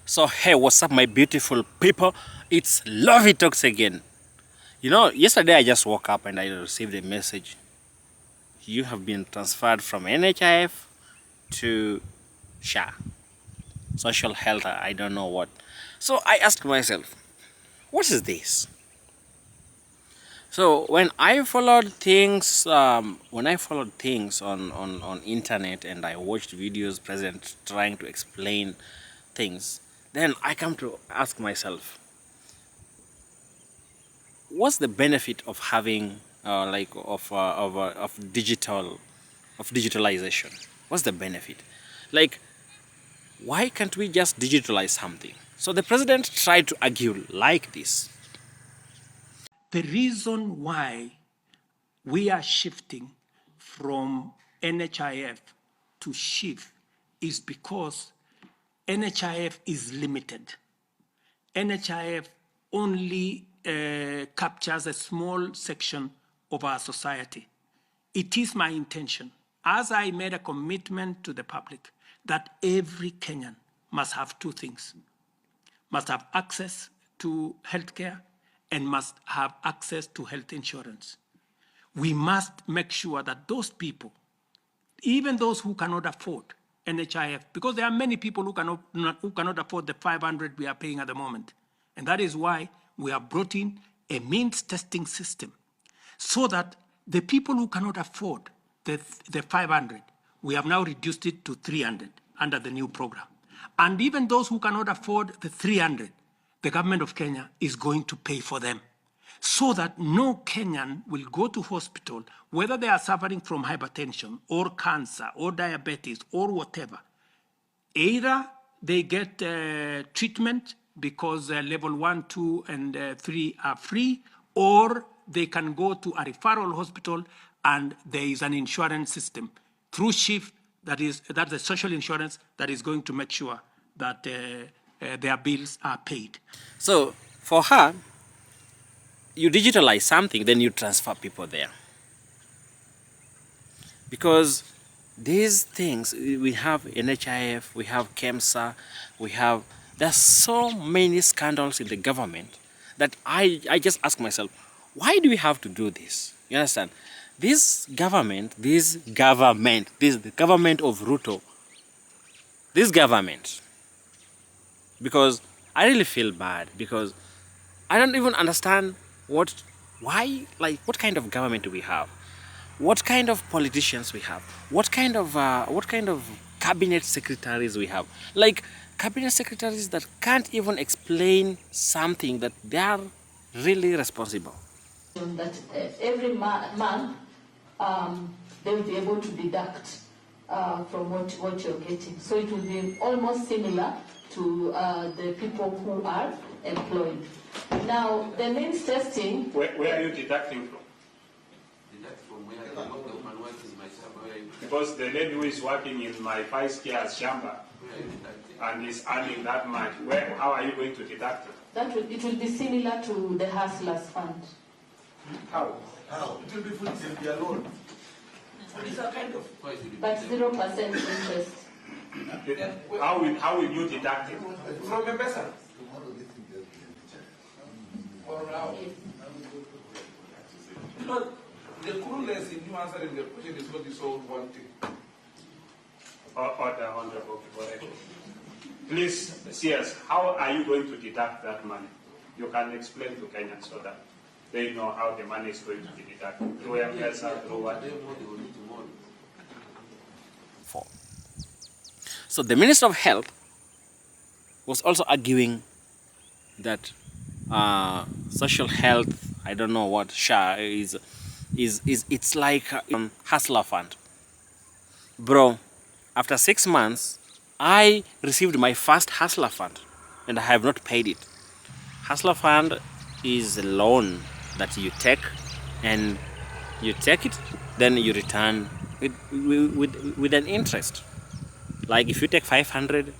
So hey, what's up my beautiful people? It's Lovey Talks again. You know, yesterday I just woke up and I received a message. You have been transferred from NHIF to SHA, social health, I don't know what. So I asked myself, what is this? So when I followed things, on internet and I watched videos, president trying to explain things, then I come to ask myself, what's the benefit of having digitalization? What's the benefit? Like, why can't we just digitalize something? So the president tried to argue like this. The reason why we are shifting from NHIF to SHIF is because NHIF is limited. NHIF only captures a small section of our society. It is my intention, as I made a commitment to the public, that every Kenyan must have two things: must have access to healthcare and must have access to health insurance. We must make sure that those people, even those who cannot afford NHIF, because there are many people who cannot afford the 500 we are paying at the moment. And that is why we have brought in a means testing system, so that the people who cannot afford the 500, we have now reduced it to 300 under the new program. And even those who cannot afford the 300, the government of Kenya is going to pay for them, so that no Kenyan will go to hospital, whether they are suffering from hypertension or cancer or diabetes or whatever. Either they get treatment because level 1, 2, and 3 are free, or they can go to a referral hospital and there is an insurance system through SHIF, that's the social insurance that is going to make sure that their bills are paid. So for her, you digitalize something, then you transfer people there. Because these things, we have NHIF, we have KEMSA, there's so many scandals in the government that I just ask myself, why do we have to do this? You understand? This government, the government of Ruto, because I really feel bad, because I don't even understand what kind of government do we have? What kind of politicians we have? What kind of cabinet secretaries we have? Like cabinet secretaries that can't even explain something that they are really responsible. That every month they will be able to deduct from what you're getting. So it will be almost similar to the people who are employed. Now, the means testing... Where are you deducting from? Deduct from where the woman works in my shamba. Because the lady who is working in my 5 years shamba and is earning that much, how are you going to deduct it? It will be similar to the Hustlers Fund. How? It will be fully alone. It's a kind of... But 0% interest. How will you deduct it? From a person. No, the coolness in you answering the question is what is all one thing. Order, Honorable. Please, CS, how are you going to deduct that money? You can explain to Kenyans so that they know how the money is going to be deducted. Through M-Pesa, through what? So the Minister of Health was also arguing that social health, I don't know what SHA is it's like hustler fund. Bro, after 6 months, I received my first hustler fund and I have not paid it. Hustler fund is a loan that you take, and you take it, then you return with an interest. Like if you take 500,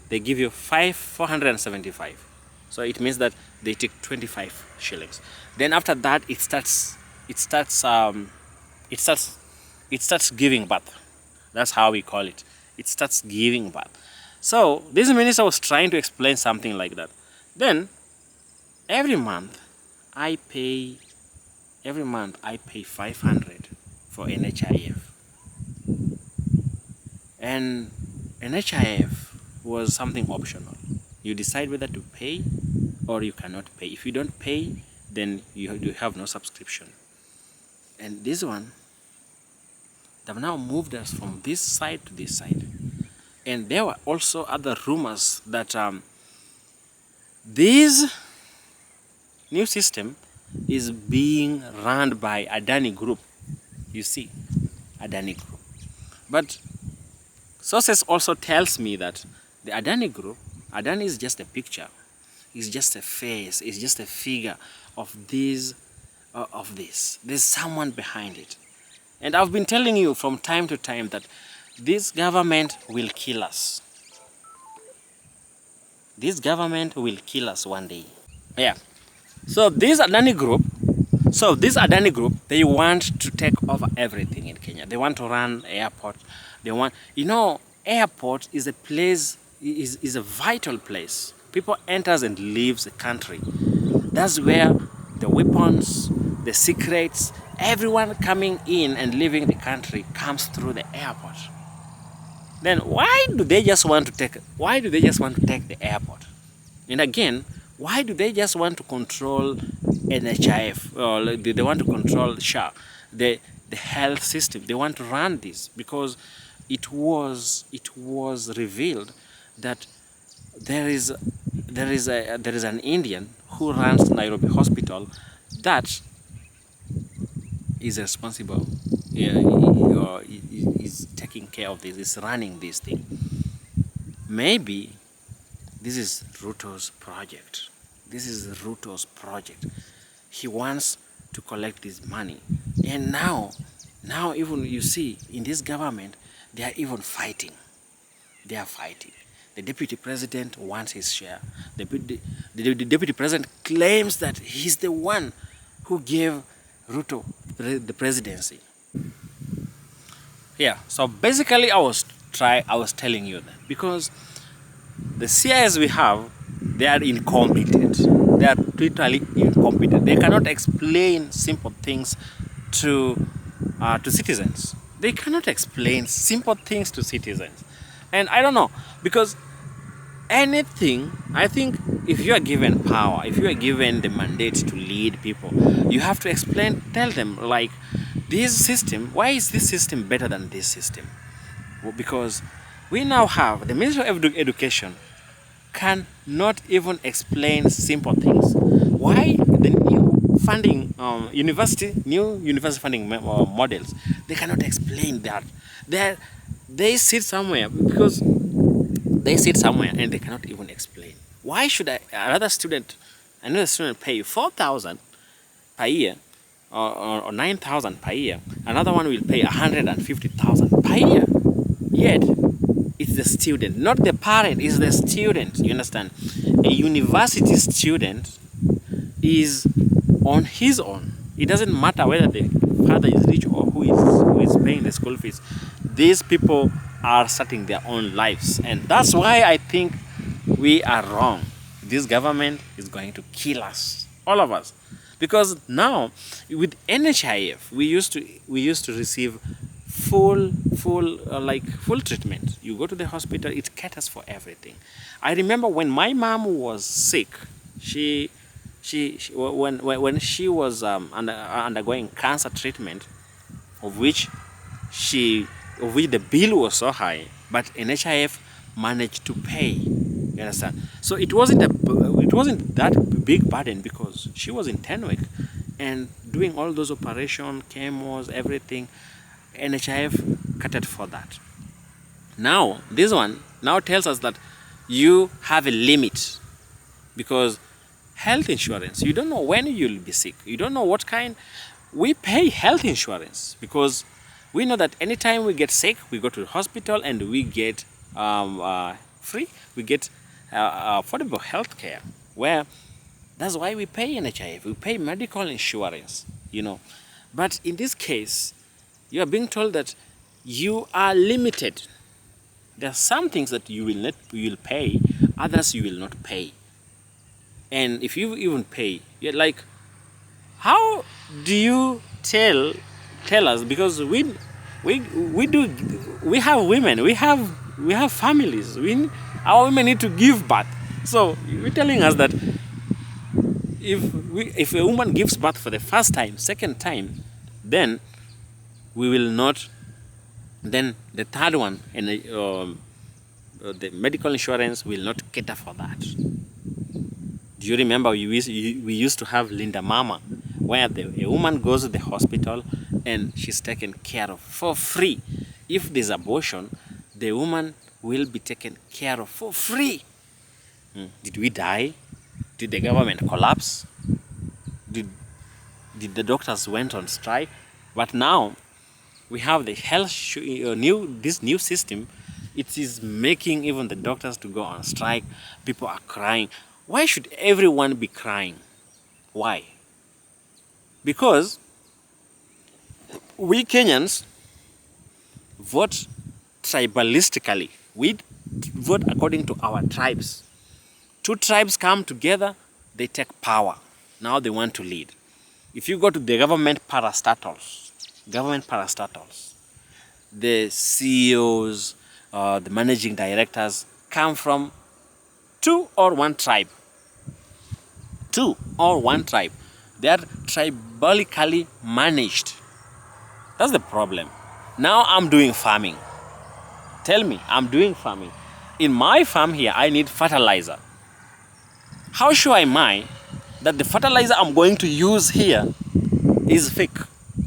they give you 475. So it means that they take 25 shillings. Then after that, it starts giving birth. That's how we call it. It starts giving birth. So this minister was trying to explain something like that. Then every month I pay 500 for NHIF. And NHIF was something optional. You decide whether to pay or you cannot pay. If you don't pay, then you have no subscription. And this one, they've now moved us from this side to this side. And there were also other rumors that this new system is being run by Adani Group. You see, Adani Group. But sources also tells me that the Adani Group, Adani is just a picture, is just a face, is just a figure of this. There's someone behind it. And I've been telling you from time to time that this government will kill us. This government will kill us one day. Yeah. So this Adani Group, they want to take over everything in Kenya. They want to run airport. They want, airport is a place, is a vital place. People enters and leaves the country. That's where the weapons, the secrets, everyone coming in and leaving the country comes through the airport. Then why do they just want to take the airport? And again, why do they just want to control NHIF, or they want to control SHA, the health system? They want to run this because it was revealed that there is an Indian who runs Nairobi Hospital that is responsible, is taking care of this, is running this thing. Maybe this is Ruto's project. He wants to collect this money. And now even you see in this government, they are even fighting. They are fighting. The deputy president wants his share. The deputy president claims that he's the one who gave Ruto the presidency. Yeah, so basically I was telling you that because the CIS we have, they are incompetent. They are totally incompetent. They cannot explain simple things to citizens. They cannot explain simple things to citizens. And I don't know, because anything, I think if you are given power, if you are given the mandate to lead people, you have to explain, tell them like, this system, why is this system better than this system? Well, because we now have the Ministry of Education cannot even explain simple things. Why the new funding, university funding models, they cannot explain that. They sit somewhere because they sit somewhere and they cannot even explain. Why should another student pay 4,000 per year or 9,000 per year? Another one will pay 150,000 per year. Yet it's the student, not the parent, it's the student. You understand? A university student is on his own. It doesn't matter whether the father is rich or who is paying the school fees. These people are starting their own lives, and that's why I think we are wrong. This government is going to kill us, all of us, because now with NHIF we used to receive full treatment. You go to the hospital, it caters for everything. I remember when my mom was sick, when she was undergoing cancer treatment, of which the bill was so high, but NHIF managed to pay. You understand? So it wasn't that big burden because she was in Tenwick and doing all those operations, chemos, everything. NHIF catered for that. Now this one now tells us that you have a limit, because health insurance, you don't know when you'll be sick. You don't know what kind. We pay health insurance because we know that anytime we get sick, we go to the hospital and we get free. We get affordable health care. Where that's why we pay NHIF. We pay medical insurance. But in this case, you are being told that you are limited. There are some things that you will pay, others you will not pay. And if you even pay, you're like, how do you tell us? Because we have women, we have families. Our women need to give birth. So you're telling us that if a woman gives birth for the first time, second time, then we will not. Then the third one, and the medical insurance will not cater for that. Do you remember we used to have Linda Mama, where a woman goes to the hospital and she's taken care of for free. If there's abortion, the woman will be taken care of for free. Did we die? Did the government collapse? Did the doctors went on strike? But now we have the this new system. It is making even the doctors to go on strike. People are crying. Why should everyone be crying? Why? Because we Kenyans vote tribalistically. We vote according to our tribes. Two tribes come together, they take power. Now they want to lead. If you go to the government parastatals, the CEOs, the managing directors come from two or one tribe. They are tribalically managed. That's the problem. Now I'm doing farming. Tell me, I'm doing farming. In my farm here, I need fertilizer. How sure am I that the fertilizer I'm going to use here is fake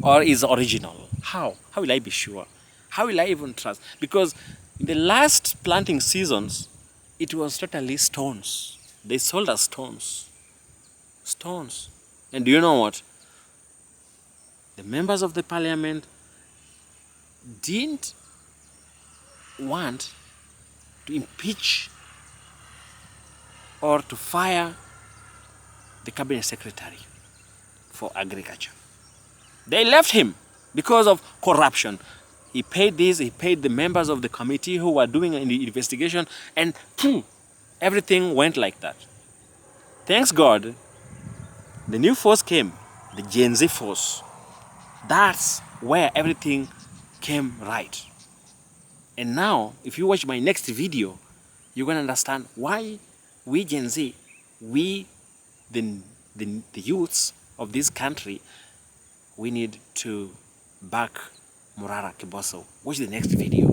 or is original? How? How will I be sure? How will I even trust? Because in the last planting seasons, it was totally stones. They sold us stones. Stones. And do you know what? The members of the parliament didn't want to impeach or to fire the cabinet secretary for agriculture. They left him because of corruption. He paid this, he paid the members of the committee who were doing the investigation, and everything went like that. Thanks God, the new force came, the Gen Z force. That's where everything came right. And now, if you watch my next video, you're going to understand why we Gen Z, we, the youths of this country, we need to back Murara Kiboso. Watch the next video.